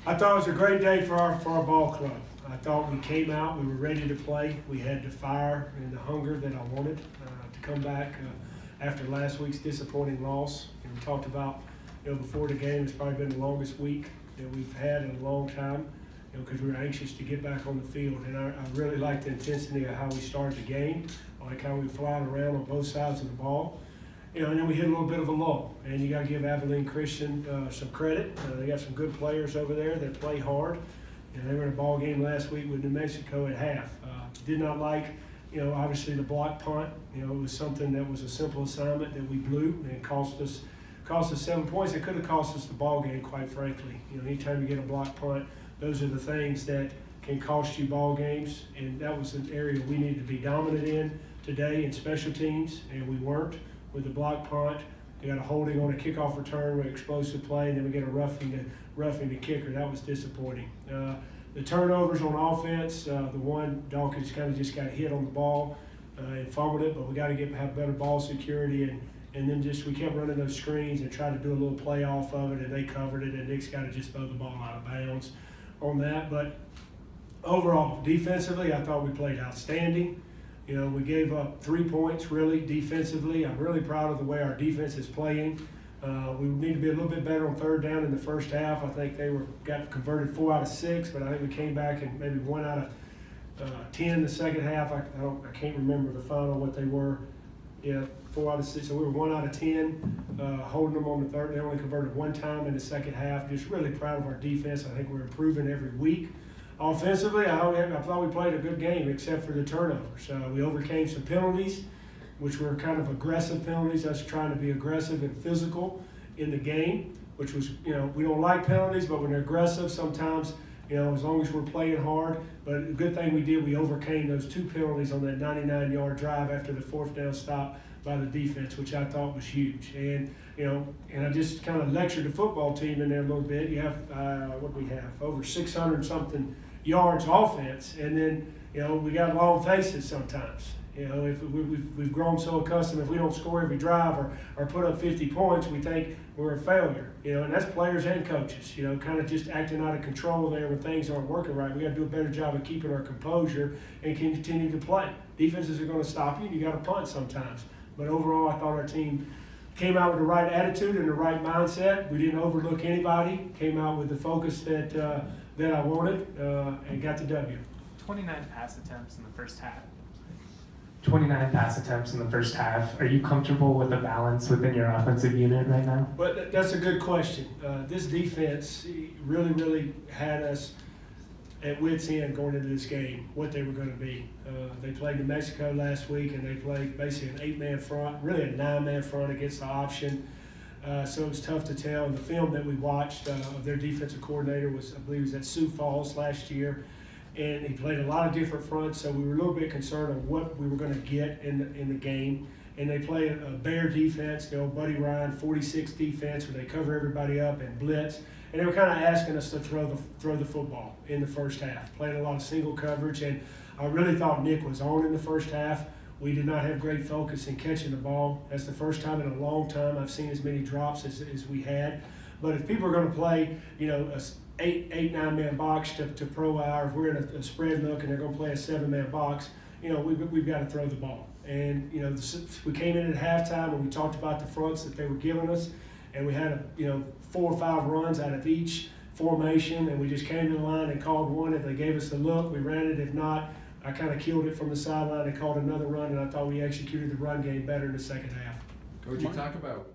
I thought it was a great day for our ball club. I thought we came out, we were ready to play. We had the fire and the hunger that I wanted to come back after last week's disappointing loss. And we talked about, before the game, it's probably been the longest week that we've had in a long time, because we were anxious to get back on the field. And I really liked the intensity of how we started the game. I like how we were flying around on both sides of the ball. And then we hit a little bit of a lull. And you got to give Abilene Christian some credit. They got some good players over there that play hard. And they were in a ball game last week with New Mexico at half. Did not like, obviously the block punt. It was something that was a simple assignment that we blew, and it cost us 7 points. It could have cost us the ball game, quite frankly. Anytime you get a block punt, those are the things that can cost you ball games. And that was an area we needed to be dominant in today in special teams, and we weren't. With the block punt, we got a holding on a kickoff return with explosive play, and then we get a roughing the kicker. That was disappointing. The turnovers on offense, the one Dawkins kind of just got hit on the ball and fumbled it, but we got to have better ball security, and then we kept running those screens and tried to do a little play off of it, and they covered it, and Nick's got to just throw the ball out of bounds on that. But overall, defensively, I thought we played outstanding. We gave up 3 points, really, defensively. I'm really proud of the way our defense is playing. We need to be a little bit better on third down in the first half. I think they got converted 4 out of 6, but I think we came back and maybe 1 out of 10 in the second half. I can't remember the final, what they were. Yeah, 4 out of 6. So we were 1 out of 10, holding them on the third. They only converted 1 time in the second half. Just really proud of our defense. I think we're improving every week. Offensively, I thought we played a good game except for the turnovers. We overcame some penalties, which were kind of aggressive penalties, us trying to be aggressive and physical in the game, which was, we don't like penalties, but when they're aggressive, sometimes, as long as we're playing hard. But the good thing we did, we overcame those 2 penalties on that 99-yard drive after the 4th down stop by the defense, which I thought was huge. And, and I just kind of lectured the football team in there a little bit. You have, what do we have? Over 600-something yards offense, and then, we got long faces sometimes. If we've grown so accustomed, if we don't score every drive or put up 50 points, we think we're a failure. And that's players and coaches, kind of just acting out of control there when things aren't working right. We got to do a better job of keeping our composure and continue to play. Defenses are going to stop you, and you got to punt sometimes. But overall, I thought our team came out with the right attitude and the right mindset. We didn't overlook anybody. Came out with the focus that I wanted, and got the W. 29 pass attempts in the first half. 29 pass attempts in the first half. Are you comfortable with the balance within your offensive unit right now? Well, that's a good question. This defense really, really had us at wit's end going into this game, what they were going to be. They played New Mexico last week, and they played basically an 8-man front, really a 9-man front against the option. So it was tough to tell. And the film that we watched of their defensive coordinator was, I believe, was at Sioux Falls last year. And he played a lot of different fronts, so we were a little bit concerned on what we were going to get in the game. And they play a bear defense, the old Buddy Ryan 46 defense, where they cover everybody up and blitz. And they were kind of asking us to throw the football in the first half, playing a lot of single coverage. And I really thought Nick was on in the first half. We did not have great focus in catching the ball. That's the first time in a long time I've seen as many drops as we had. But if people are going to play, a 8-9-man box to pro hour, if we're in a spread look and they're going to play a 7-man box, we've got to throw the ball. And we came in at halftime and we talked about the fronts that they were giving us, and we had 4 or 5 runs out of each formation, and we just came in line and called one. If they gave us the look, we ran it. If not, I kind of killed it from the sideline and called another run, and I thought we executed the run game better in the second half. Coach, you talk about